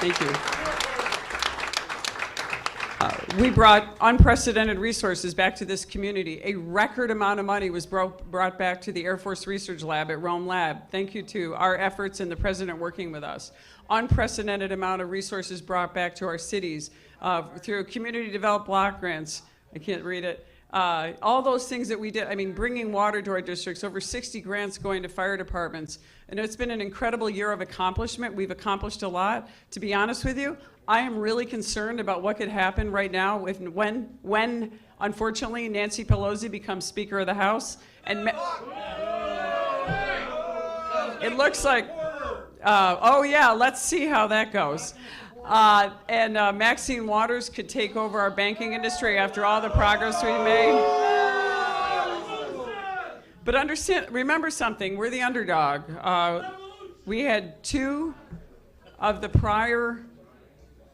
Thank you. We brought unprecedented resources back to this community. A record amount of money was brought back to the Air Force Research Lab at Rome Lab. Thank you to our efforts and the President working with us. Unprecedented amount of resources brought back to our cities through community developed block grants. I can't read it. All those things that we did, I mean, bringing water to our districts, over 60 grants going to fire departments. And it's been an incredible year of accomplishment. We've accomplished a lot. To be honest with you, I am really concerned about what could happen right now when unfortunately, Nancy Pelosi becomes Speaker of the House. And it looks like, oh yeah, let's see how that goes. And Maxine Waters could take over our banking industry after all the progress we've made. But remember something, we're the underdog. We had 2 of the prior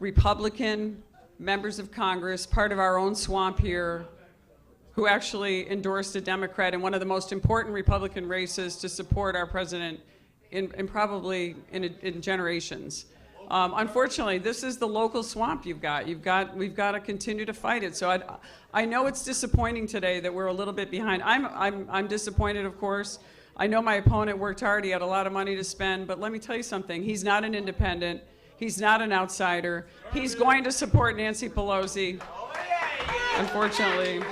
Republican members of Congress, part of our own swamp here, who actually endorsed a Democrat in one of the most important Republican races to support our president in probably in generations. Unfortunately, this is the local swamp we've got to continue to fight it. So I know it's disappointing today that we're a little bit behind. I'm disappointed, of course. I know my opponent worked hard. He had a lot of money to spend, but let me tell you something. He's not an independent. He's not an outsider. He's going to support Nancy Pelosi, unfortunately.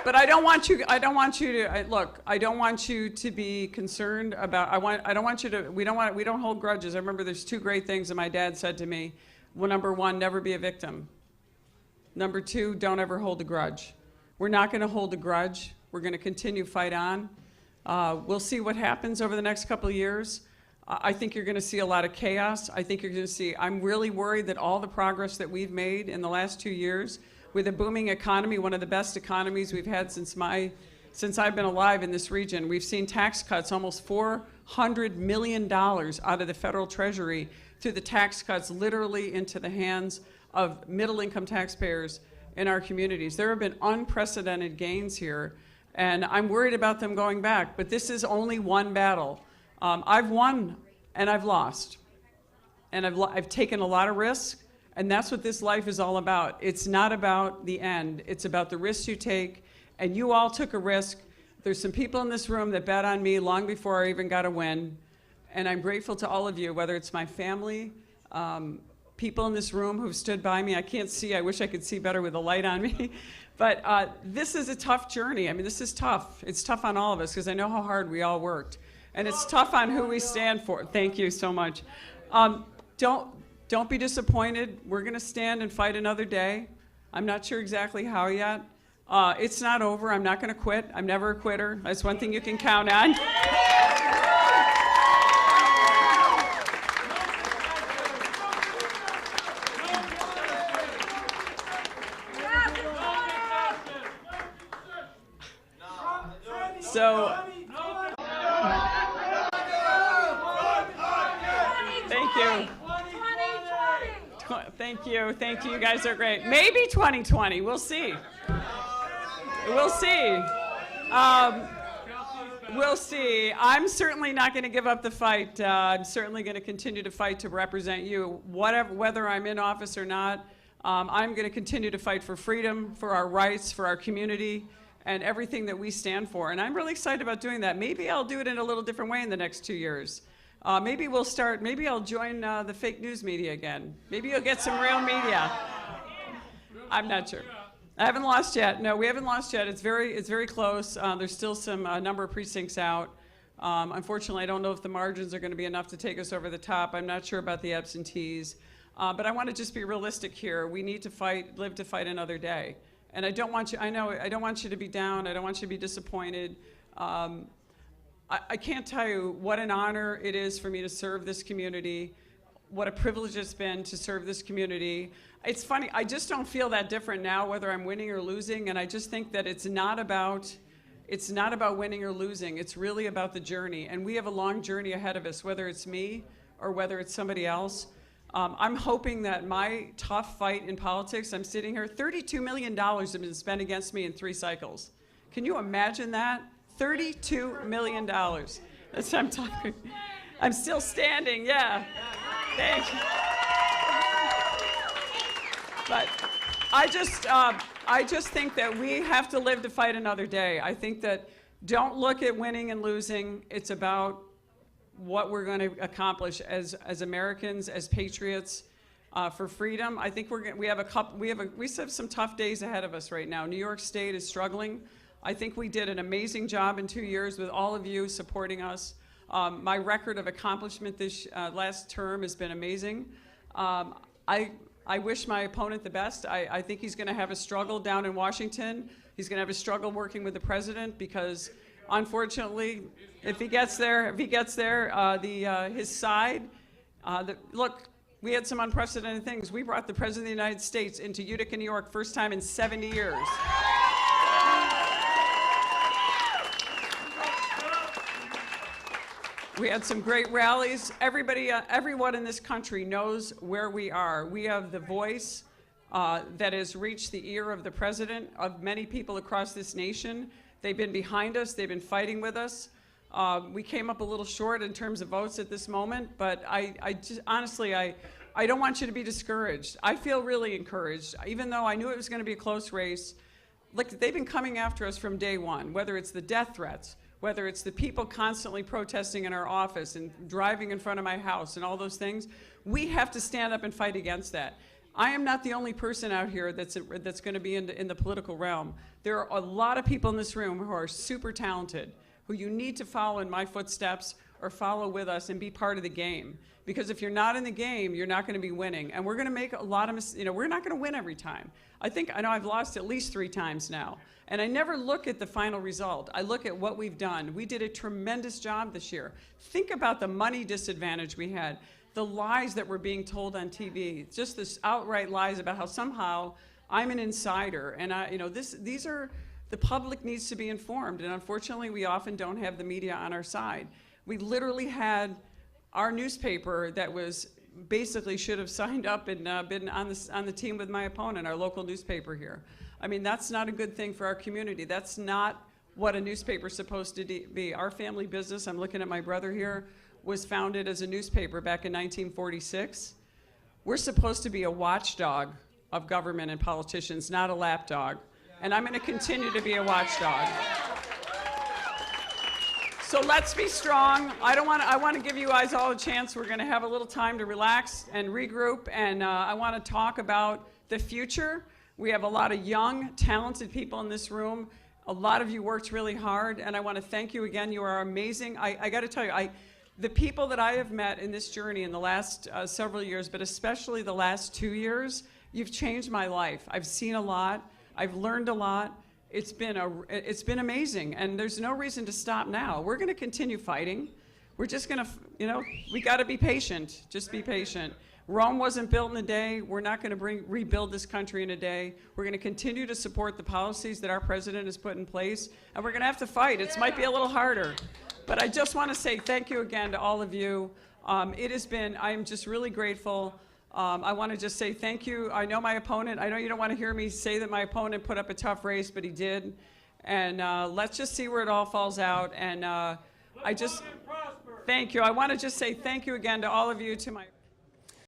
But I don't want you to be concerned about, we don't hold grudges. I remember there's 2 great things that my dad said to me. Well, number 1, never be a victim. Number 2, don't ever hold a grudge. We're not gonna hold a grudge. We're gonna continue to fight on. We'll see what happens over the next couple of years. I think you're gonna see a lot of chaos. I'm really worried that all the progress that we've made in the last 2 years with a booming economy, one of the best economies we've had since I've been alive in this region. We've seen tax cuts, almost $400 million out of the federal treasury through the tax cuts literally into the hands of middle-income taxpayers in our communities. There have been unprecedented gains here, and I'm worried about them going back, but this is only one battle. I've won and I've lost, and I've taken a lot of risks, and that's what this life is all about. It's not about the end, it's about the risks you take, and you all took a risk. There's some people in this room that bet on me long before I even got a win, and I'm grateful to all of you, whether it's my family, people in this room who've stood by me. I can't see, I wish I could see better with the light on me, but this is a tough journey. I mean, this is tough. It's tough on all of us, because I know how hard we all worked. And it's tough on who we stand for. Thank you so much. Don't be disappointed. We're gonna stand and fight another day. I'm not sure exactly how yet. It's not over. I'm not gonna quit. I'm never a quitter. That's one thing you can count on. So, thank you, you guys are great. Maybe 2020, we'll see. We'll see. We'll see. I'm certainly not gonna give up the fight. I'm certainly gonna continue to fight to represent you, whether I'm in office or not. I'm gonna continue to fight for freedom, for our rights, for our community, and everything that we stand for. And I'm really excited about doing that. Maybe I'll do it in a little different way in the next 2 years. Maybe I'll join the fake news media again. Maybe you'll get some real media. I'm not sure. I haven't lost yet. No, we haven't lost yet. It's very close. There's still some number of precincts out. Unfortunately, I don't know if the margins are going to be enough to take us over the top. I'm not sure about the absentees. But I want to just be realistic here. We need to live to fight another day. And I don't want you to be down. I don't want you to be disappointed. I can't tell you what an honor it is for me to serve this community, what a privilege it's been to serve this community. It's funny, I just don't feel that different now, whether I'm winning or losing, and I just think that it's not about winning or losing. It's really about the journey, and we have a long journey ahead of us, whether it's me or whether it's somebody else. I'm hoping that my tough fight in politics, I'm sitting here, $32 million have been spent against me in 3 cycles. Can you imagine that? $32 million. That's what I'm talking. I'm still standing, yeah. Thank you. But I just think that we have to live to fight another day. I think that don't look at winning and losing. It's about what we're going to accomplish as Americans, as patriots, for freedom. I think we have some tough days ahead of us right now. New York State is struggling. I think we did an amazing job in 2 years with all of you supporting us. My record of accomplishment this last term has been amazing. I wish my opponent the best. I think he's going to have a struggle down in Washington. He's going to have a struggle working with the president because, unfortunately, if he gets there, his side. Look, we had some unprecedented things. We brought the president of the United States into Utica, New York, first time in 70 years. We had some great rallies. Everyone in this country knows where we are. We have the voice that has reached the ear of the president, of many people across this nation. They've been behind us. They've been fighting with us. We came up a little short in terms of votes at this moment, but honestly, I don't want you to be discouraged. I feel really encouraged, even though I knew it was going to be a close race. Look, they've been coming after us from day one, whether it's the death threats, whether it's the people constantly protesting in our office and driving in front of my house and all those things. We have to stand up and fight against that. I am not the only person out here that's going to be in the political realm. There are a lot of people in this room who are super talented, who you need to follow in my footsteps or follow with us and be part of the game. Because if you're not in the game, you're not going to be winning. And we're going to make a lot of mistakes. We're not going to win every time. I know I've lost at least 3 times now. And I never look at the final result. I look at what we've done. We did a tremendous job this year. Think about the money disadvantage we had, the lies that were being told on TV, just this outright lies about how somehow I'm an insider. And the public needs to be informed. And unfortunately, we often don't have the media on our side. We literally had our newspaper that was basically should have signed up and been on the team with my opponent, our local newspaper here. I mean, that's not a good thing for our community. That's not what a newspaper is supposed to be. Our family business, I'm looking at my brother here, was founded as a newspaper back in 1946. We're supposed to be a watchdog of government and politicians, not a lapdog. And I'm going to continue to be a watchdog. So let's be strong. I want to give you guys all a chance. We're going to have a little time to relax and regroup, and I want to talk about the future. We have a lot of young, talented people in this room. A lot of you worked really hard, and I want to thank you again. You are amazing. I got to tell you, the people that I have met in this journey in the last several years, but especially the last 2 years, you've changed my life. I've seen a lot. I've learned a lot. It's been amazing, and there's no reason to stop now. We're going to continue fighting. We're just going to, we got to be patient. Just be patient. Rome wasn't built in a day. We're not going to rebuild this country in a day. We're going to continue to support the policies that our president has put in place, and we're going to have to fight. It might be a little harder, but I just want to say thank you again to all of you. I am just really grateful. I want to just say thank you. I know my opponent. I know you don't want to hear me say that my opponent put up a tough race, but he did. And let's just see where it all falls out. And thank you. I want to just say thank you again to all of you, to my